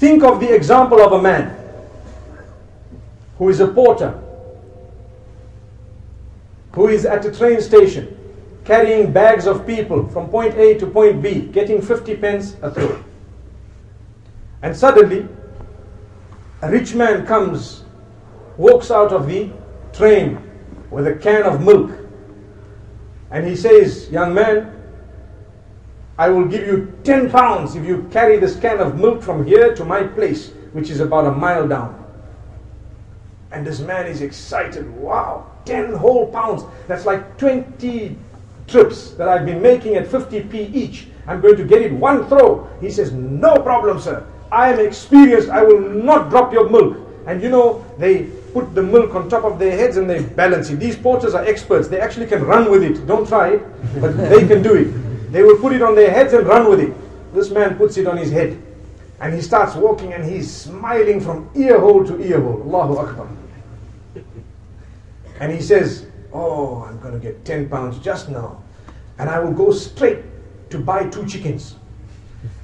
Think of the example of a man who is a porter, who is at a train station, carrying bags of people from point A to point B, getting 50 pence a throw. And suddenly, a rich man comes, walks out of the train with a can of milk, and he says, "Young man, I will give you 10 pounds if you carry this can of milk from here to my place, which is about a mile down." And this man is excited. Wow, 10 whole pounds. That's like 20 trips that I've been making at 50p each. I'm going to get it one throw. He says, "No problem, sir. I am experienced. I will not drop your milk." And you know, they put the milk on top of their heads and they balance it. These porters are experts. They actually can run with it. Don't try it, but they can do it. They will put it on their heads and run with it. This man puts it on his head and he starts walking and he's smiling from ear hole to ear hole. Allahu Akbar. And he says, "Oh, I'm going to get 10 pounds just now. And I will go straight to buy 2 chickens.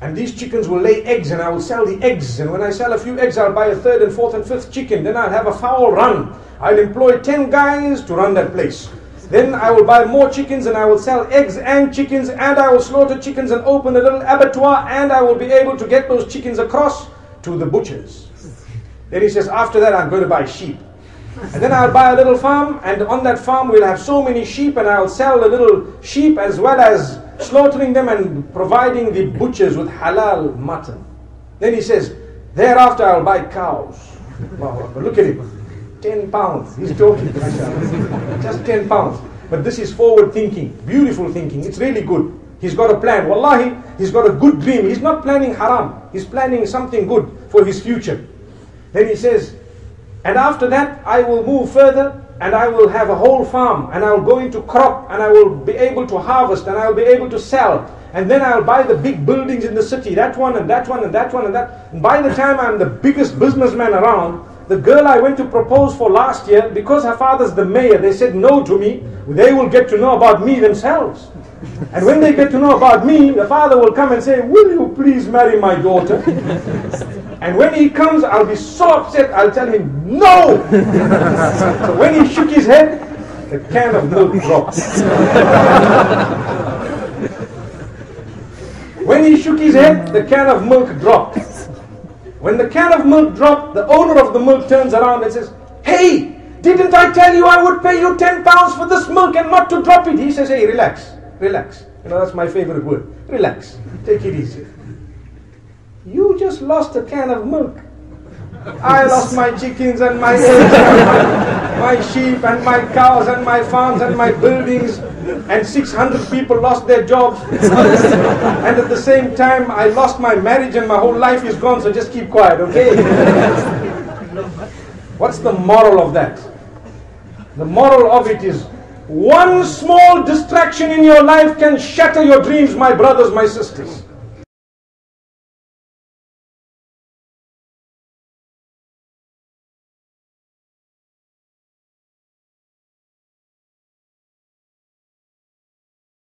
And these chickens will lay eggs and I will sell the eggs. And when I sell a few eggs, I'll buy a 3rd and 4th and 5th chicken. Then I'll have a fowl run. I'll employ 10 guys to run that place. Then I will buy more chickens and I will sell eggs and chickens, and I will slaughter chickens and open a little abattoir, and I will be able to get those chickens across to the butchers." Then he says, "After that I'm going to buy sheep. And then I'll buy a little farm, and on that farm we'll have so many sheep, and I'll sell the little sheep as well as slaughtering them and providing the butchers with halal mutton." Then he says, "Thereafter I'll buy cows." Wow, look at him. 10 pounds. He's talking. Just 10 pounds. But this is forward thinking, beautiful thinking. It's really good. He's got a plan. Wallahi, he's got a good dream. He's not planning haram. He's planning something good for his future. Then he says, "And after that, I will move further and I will have a whole farm and I will go into crop and I will be able to harvest and I will be able to sell. And then I'll buy the big buildings in the city, that one and that one and that one and that. And by the time I'm the biggest businessman around, the girl I went to propose for last year, because her father's the mayor, they said no to me. They will get to know about me themselves. And when they get to know about me, the father will come and say, 'Will you please marry my daughter?' And when he comes, I'll be so upset, I'll tell him, 'No!' So when he shook his head, the can of milk dropped. When he shook his head, the can of milk dropped. When the can of milk dropped, the owner of the milk turns around and says, 'Hey, didn't I tell you I would pay you 10 pounds for this milk and not to drop it?' He says, 'Hey, relax, relax.' You know, that's my favorite word. Relax, take it easy. You just lost a can of milk. I lost my chickens and my eggs and my sheep and my cows and my farms and my buildings, and 600 people lost their jobs. And at the same time, I lost my marriage and my whole life is gone, so just keep quiet, okay?" What's the moral of that? The moral of it is, one small distraction in your life can shatter your dreams, my brothers, my sisters.